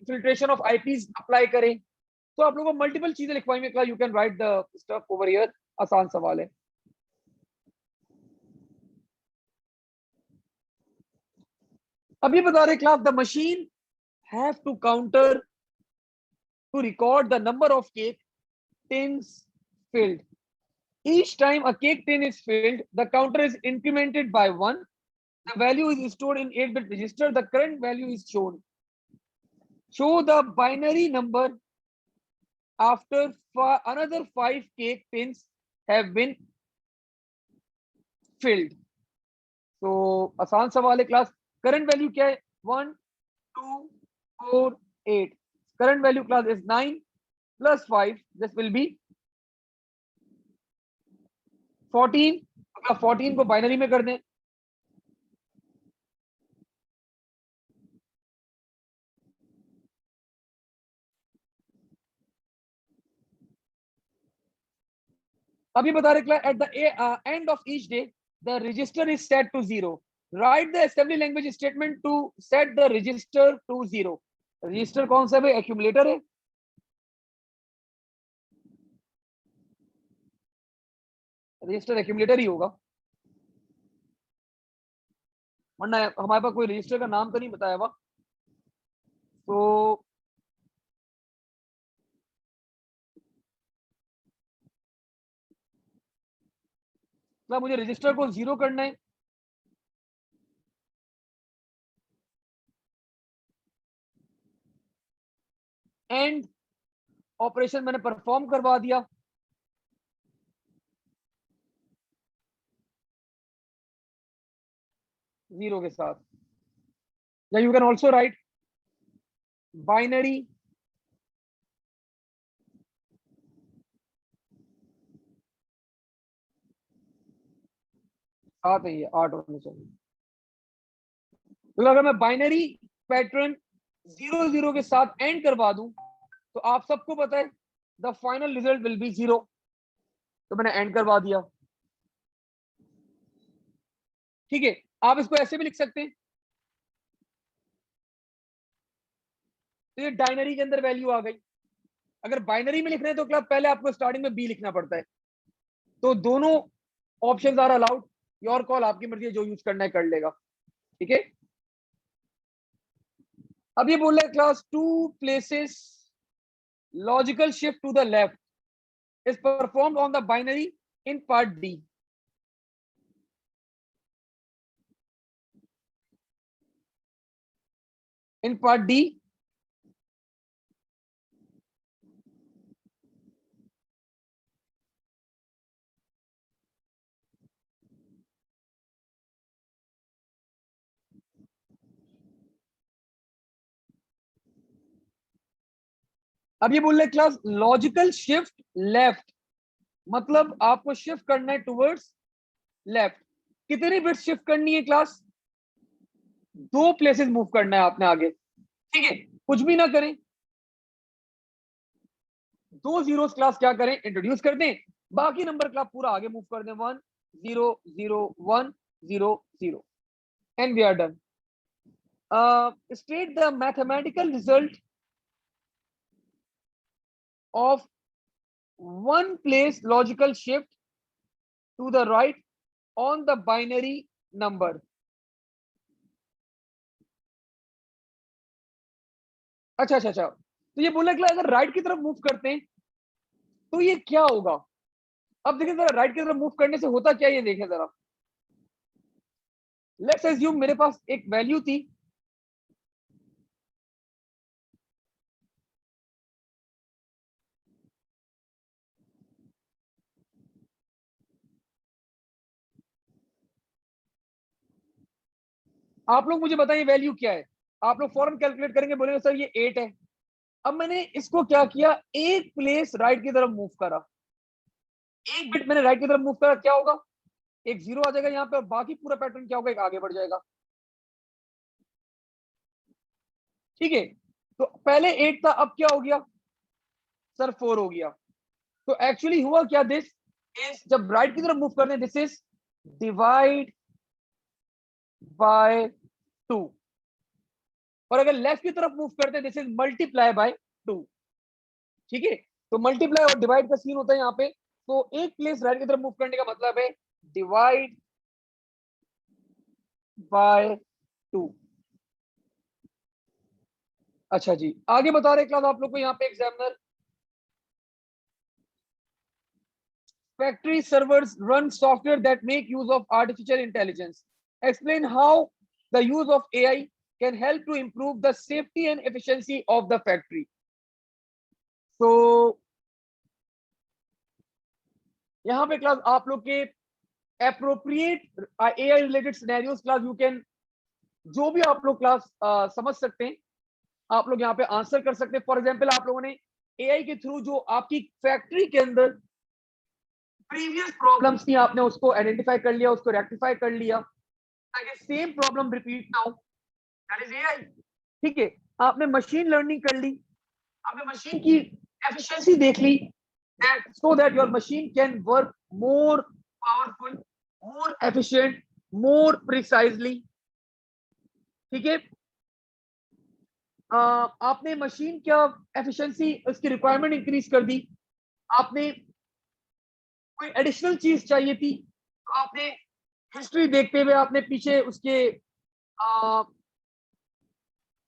filtration of IPs apply करें, तो आप लोगों को मल्टीपल चीजें लिखवाएंगे class, you can write the stuff over here, आसान सवाल है। अब ये बता रहे class the machine have to counter to record the number of cake tins filled. Each time a cake tin is filled, the counter is incremented by 1. The value is stored in 8-bit register. The current value is shown. Show the binary number after another 5 cake tins have been filled. So आसान सवाल है class. Current value क्या है? 1 2 4 8। Current value class is 9 plus 5, this will be 14। 14 को binary में कर दें, अभी बता रहे at the end of each day the register is set to 0। Write the assembly language statement to set the register to 0। Register कौन सा है? एक्यूमुलेटर है, रजिस्टर एक्यूमुलेटर ही होगा, वरना हमारे पास कोई रजिस्टर का नाम तो नहीं बताया हुआ। तो मुझे रजिस्टर को 0 करना है, एंड ऑपरेशन मैंने परफॉर्म करवा दिया, 0 के साथ। या you can also right binary साथ है, ये 8 होने चाहिए। तो अगर मैं बाइनरी पैटर्न 0 0 के साथ एंड करवा दूं तो आप सबको पता है the final result will B 0। तो मैंने एंड करवा दिया, ठीक है। आप इसको ऐसे भी लिख सकते हैं, तो ये डायनरी के अंदर वैल्यू आ गई। अगर बाइनरी में लिख रहे हैं तो क्लब पहले आपको स्टार्टिंग में बी लिखना पड़ता है। तो दोनों options are allowed, your call, आपकी मर्जी है, जो यूज करना है कर लेगा, ठीक है। अब ये बोल रहे class 2 places logical shift to the left is performed on the binary in part D. In part D, अब ये बोल रहे क्लास लॉजिकल शिफ्ट लेफ्ट, मतलब आपको शिफ्ट करना है टुवर्ड्स लेफ्ट। कितनी बिट्स शिफ्ट करनी है क्लास? दो प्लेसेस मूव करना है आपने आगे, ठीक है, कुछ भी ना करें, दो जीरोस क्लास क्या करें, इंट्रोड्यूस कर दें, बाकी नंबर क्लास पूरा आगे मूव कर दें, 1 0 0 1 0 0, and we are done. State the mathematical result of one place logical shift to the right on the binary number. अच्छा अच्छा अच्छा, तो ये बोला कि अगर राइट की तरफ मूव करते हैं तो ये क्या होगा. अब देखिए जरा, राइट की तरफ मूव करने से होता क्या, ये देखें जरा. लेट्स एज्यूम मेरे पास एक वैल्यू थी, आप लोग मुझे बताइए वैल्यू क्या है. आप लोग फौरन कैलकुलेट करेंगे, बोलेंगे सर ये 8 है. अब मैंने इसको क्या किया, एक प्लेस राइट की तरफ मूव करा, एक बिट मैंने राइट की तरफ मूव करा, क्या होगा, एक जीरो आ जाएगा यहाँ पे, और बाकी पूरा पैटर्न क्या होगा, एक आगे बढ़ जाएगा. ठीक है, तो पहले 8 था, अब क्या हो गया सर, 4 हो गया. तो एक्चुअली हुआ क्या, दिस इज, जब राइट की तरफ मूव करते हैं, दिस इज डिवाइड बाय 2, और अगर लेफ्ट की तरफ मूव करते हैं, दिस इज मल्टीप्लाई बाय 2. ठीक है, तो मल्टीप्लाई और डिवाइड का सीन होता है यहाँ पे. तो एक प्लेस राइट की तरफ मूव करने का मतलब है डिवाइड बाय 2. अच्छा जी, आगे बता रहे क्लास आप लोग को यहाँ पे examiner, factory servers run software that make use of artificial intelligence. Explain how the use of AI can help to improve the safety and efficiency of the factory. So यहाँ पे क्लास आप लोग के appropriate AI related scenarios class you can, जो भी आप लोग class समझ सकते हैं, आप लोग यहाँ पे आंसर कर सकते हैं. फॉर एग्जाम्पल आप लोगों ने AI के थ्रू जो आपकी फैक्ट्री के अंदर प्रीवियस प्रॉब्लम्स थी, आपने उसको आइडेंटिफाई कर लिया, उसको रेक्टिफाई कर लिया, ताकि सेम प्रॉब्लम रिपीट ना हो. That is AI. ठीक है, आपने मशीन लर्निंग कर ली, आपने मशीन की एफिशिएंसी देख ली, that so that your machine can work more powerful, more efficient, more precisely. ठीक है, आपने मशीन क्या एफिशिएंसी, उसकी रिक्वायरमेंट इंक्रीज कर दी, आपने कोई एडिशनल चीज चाहिए थी, तो आपने हिस्ट्री देखते हुए, आपने पीछे उसके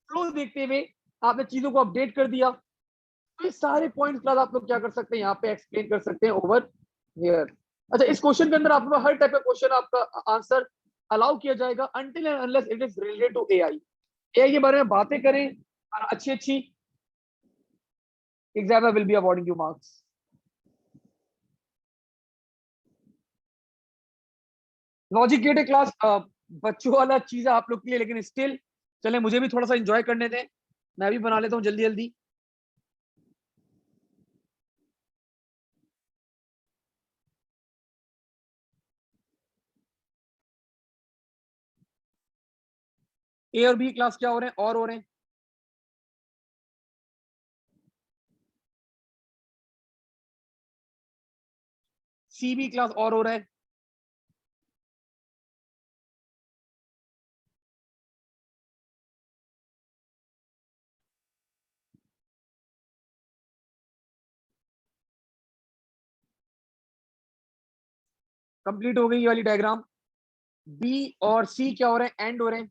फ्लो देखते हुए आपने चीजों को अपडेट कर दिया. तो ये सारे पॉइंट्स क्लास आप लोग क्या कर सकते हैं, यहाँ पे एक्सप्लेन कर सकते हैं ओवर हियर. अच्छा, इस क्वेश्चन के अंदर आप लोग हर टाइप का क्वेश्चन आपका आंसर अलाउ किया जाएगा until and unless it is related to AI. AI के बारे में बातें करें और अच्छी अच्छी, exam will be awarding you marks. Logic gate है क्लास, बच्चों वाला चीज है आप लोग के लिए, लेकिन स्टिल चले, मुझे भी थोड़ा सा एंजॉय करने दें, मैं भी बना लेता हूँ जल्दी जल्दी. ए और बी क्लास क्या हो रहे हैं, और हो रहे हैं. सी बी क्लास और हो रहा है. कंप्लीट हो गई ये वाली डायग्राम. बी और सी क्या हो रहे हैं, एंड हो रहे हैं.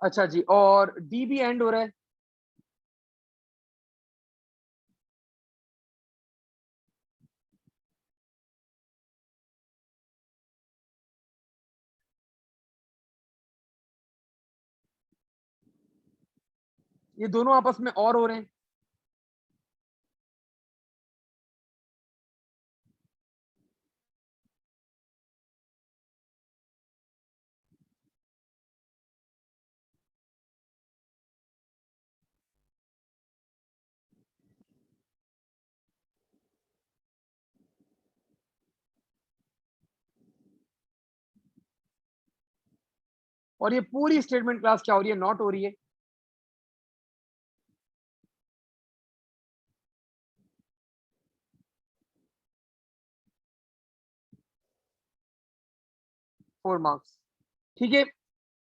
अच्छा जी, और डी भी एंड हो रहा है. ये दोनों आपस में और हो रहे हैं। और ये पूरी स्टेटमेंट क्लास क्या हो रही है, नॉट हो रही है। Four marks. ठीक है,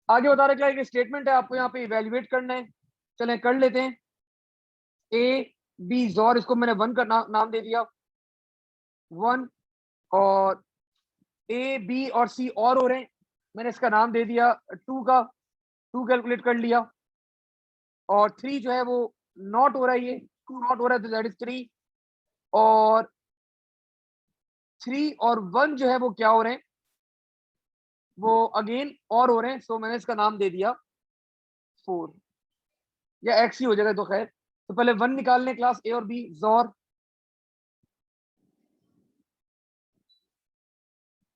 आगे बता रहे क्या, एक स्टेटमेंट है, आपको यहाँ पे इवेल्युएट करना है। चलें कर लेते हैं। ए बी जॉर, इसको मैंने वन का नाम दे दिया, वन। और ए बी और सी और हो रहे हैं, मैंने इसका नाम दे दिया टू का, टू कैलकुलेट कर लिया। और थ्री जो है वो नॉट हो रहा है, ये टू नॉट हो रहा है, तो दैट इज थ्री। और थ्री और वन जो है वो क्या हो रहे हैं, वो अगेन और हो रहे हैं, सो मैंने इसका नाम दे दिया फोर, या एक्स ही हो जाएगा तो खैर। तो पहले वन निकालने क्लास ए और B, XOR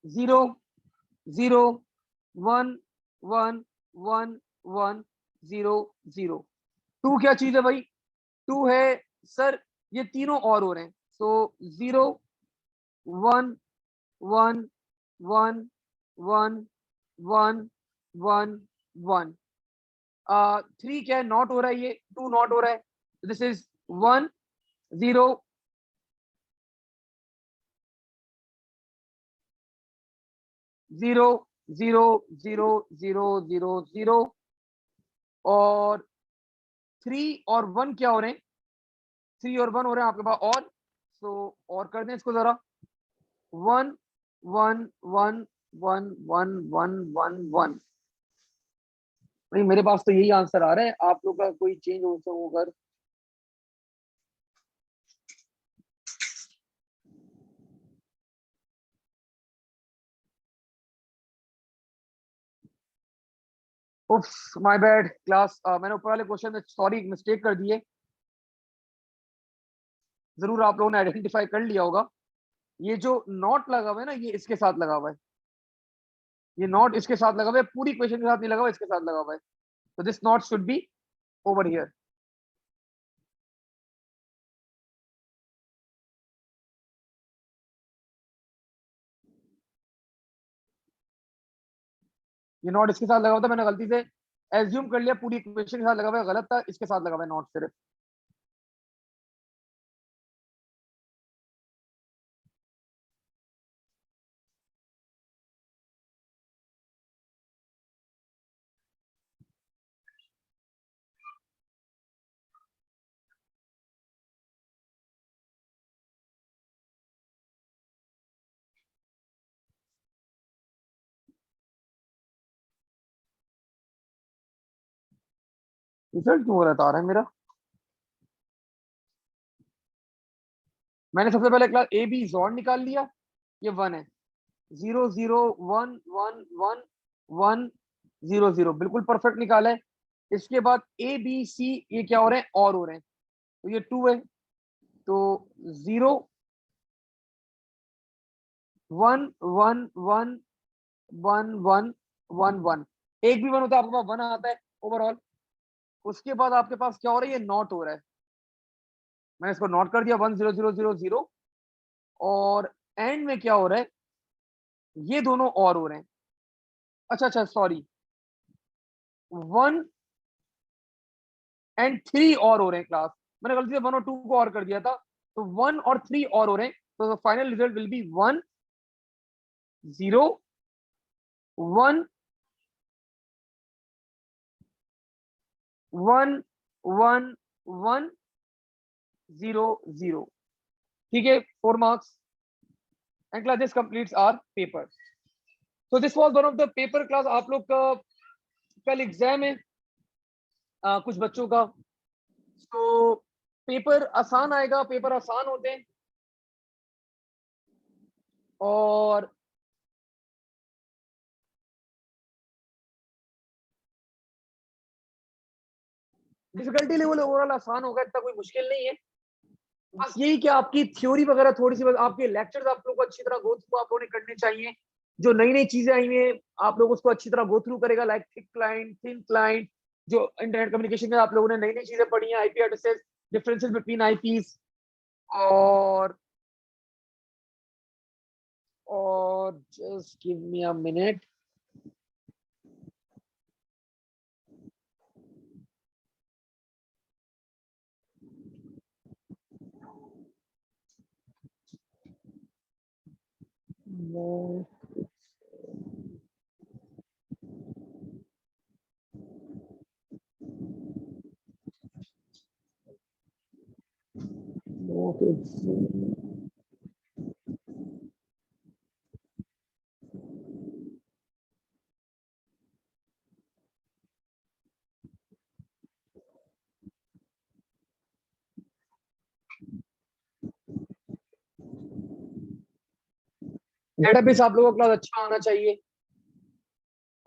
zero zero one one one one zero zero. टू क्या चीज है भाई, टू है सर, ये तीनों और हो रहे हैं, so zero one one one one one one one. Three क्या है, नॉट हो रहा है, ये टू नॉट हो रहा है, this is one zero zero zero zero zero zero zero. और थ्री और वन क्या हो रहे हैं, थ्री और वन हो रहे हैं आपके पास और, सो और कर दें इसको जरा, one one one one one one one one. नहीं मेरे पास तो यही आंसर आ रहा है, आप लोग का कोई चेंज हो तो होकर। उफ, माय बैड क्लास, मैंने ऊपर वाले क्वेश्चन में सॉरी मिस्टेक कर दी है। जरूर आप लोगों ने आइडेंटिफाई कर लिया होगा, ये जो नॉट लगा हुआ है ना, ये इसके साथ लगा हुआ है, ये नॉट इसके साथ लगा हुआ है, पूरी क्वेश्चन के साथ नहीं लगा हुआ, इसके साथ लगा हुआ है। तो this not should be over here. ये नॉट इसके साथ लगा हुआ था, मैंने गलती से एज्यूम कर लिया पूरी क्वेश्चन के साथ लगा हुआ है, गलत था, इसके साथ लगा हुआ है नॉट सिर्फ। रिजल्ट क्यों गलत आ रहा है मेरा। मैंने सबसे पहले क्लास ए बी जॉन निकाल लिया, ये वन है, zero zero one one one one zero zero, बिल्कुल परफेक्ट निकाला है। इसके बाद ए बी सी ये क्या हो रहे हैं, और हो रहे हैं, तो ये टू है, तो zero one one one one one one one. एक भी वन होता है आपके पास वन आता है ओवरऑल। उसके बाद आपके पास क्या हो रहा है, ये नॉट हो रहा है, मैंने इसको नोट कर दिया, one zero zero zero zero. और एंड में क्या हो रहा है, ये दोनों और हो रहे हैं, अच्छा अच्छा सॉरी, वन एंड थ्री और हो रहे हैं क्लास, मैंने गलती से वन और टू को और कर दिया था, तो वन और थ्री और हो रहे हैं, तो final result will be one zero one one one one zero zero. ठीक है, four marks, and class this completes our paper. तो this was one of the paper class, आप लोग का कल एग्जाम है कुछ बच्चों का, तो पेपर आसान आएगा, पेपर आसान होते हैं। और डिफिकल्टी लेवल ओवरऑल आसान होगा, इतना कोई मुश्किल नहीं है। बस यही कि आपकी थ्योरी वगैरह थोड़ी सी, बस आपके लेक्चर्स आप लोगों को अच्छी तरह गो थ्रू आप लोगों ने करने चाहिए। जो नई नई चीजें आई हुई है आप लोग उसको अच्छी तरह गो थ्रू करेगा, like thick client, thin client, जो इंटरनेट कम्युनिकेशन में आप लोगों ने नई नई चीजें पढ़ी हैं, IP addresses, differences between IPs, और just give me a minute. Database आप लोगों का क्लास अच्छा होना चाहिए।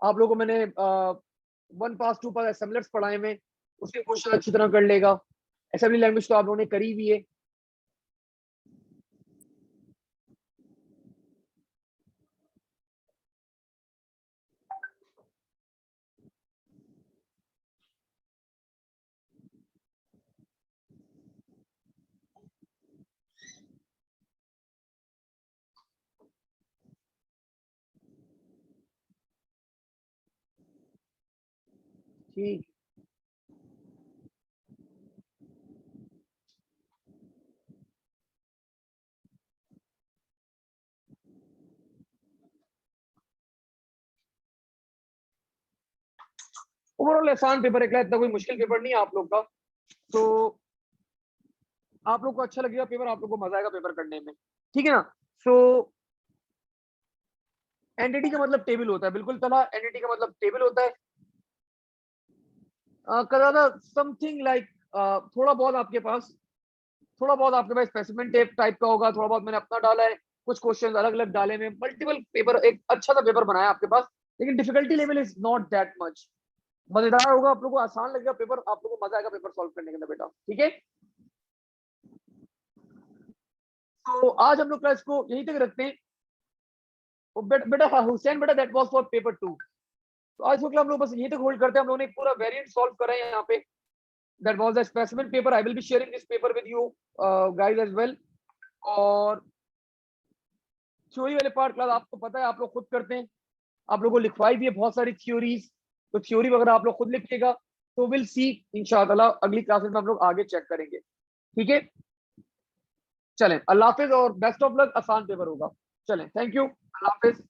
आप लोगों को मैंने 1 पास 2 पास असेंबलर्स पढ़ाए में, उसके क्वेश्चन अच्छी तरह कर लेगा। असेंबली लैंग्वेज तो आप लोगों ने करी भी है। ठीक, ओवरऑल आसान पेपर है, इतना कोई मुश्किल पेपर नहीं है आप लोग का। तो आप लोग को अच्छा लगेगा पेपर, आप लोग को मजा आएगा पेपर करने में, ठीक है ना। सो एंटिटी का मतलब टेबल होता है, बिल्कुल तला, एंटिटी का मतलब टेबल होता है। कदा समथिंग लाइक, थोड़ा बहुत आपके पास स्पेसिमेन टेप टाइप का होगा, थोड़ा बहुत मैंने अपना डाला है, कुछ क्वेश्चन अलग अलग डाले में, मल्टीपल पेपर, एक अच्छा सा पेपर बनाया आपके पास। लेकिन difficulty level is not that much. मजेदार होगा, आप लोगों को आसान लगेगा पेपर, आप लोगों को मजा आएगा पेपर सॉल्व करने के अंदर बेटा, ठीक है। तो आज हम लोग क्लास को यहीं तक रखते हैं। बेटा हाँ, हुसैन बेटा, दैट वाज फॉर पेपर 2। तो आज को हम लोग बस यहीं तक होल्ड करते हैं। हम लोगों ने पूरा वेरिएंट सॉल्व करा है यहाँ पे। That was the specimen paper. I will be sharing this paper with you guys as well. और थ्योरी वाले पार्ट क्लास आपको पता है आप लोग खुद करते हैं, आप लोगों को लिखवाई भी है बहुत सारी थ्योरीज। तो थ्योरी वगैरह आप लोग खुद लिखिएगा। तो विल सी इंशाल्लाह अगली क्लासेस में हम लोग आगे चेक करेंगे, ठीक है। चलें, अल्लाह हाफिज और बेस्ट ऑफ लक। आसान पेपर होगा। चलें, थैंक यू, अल्लाह हाफिज।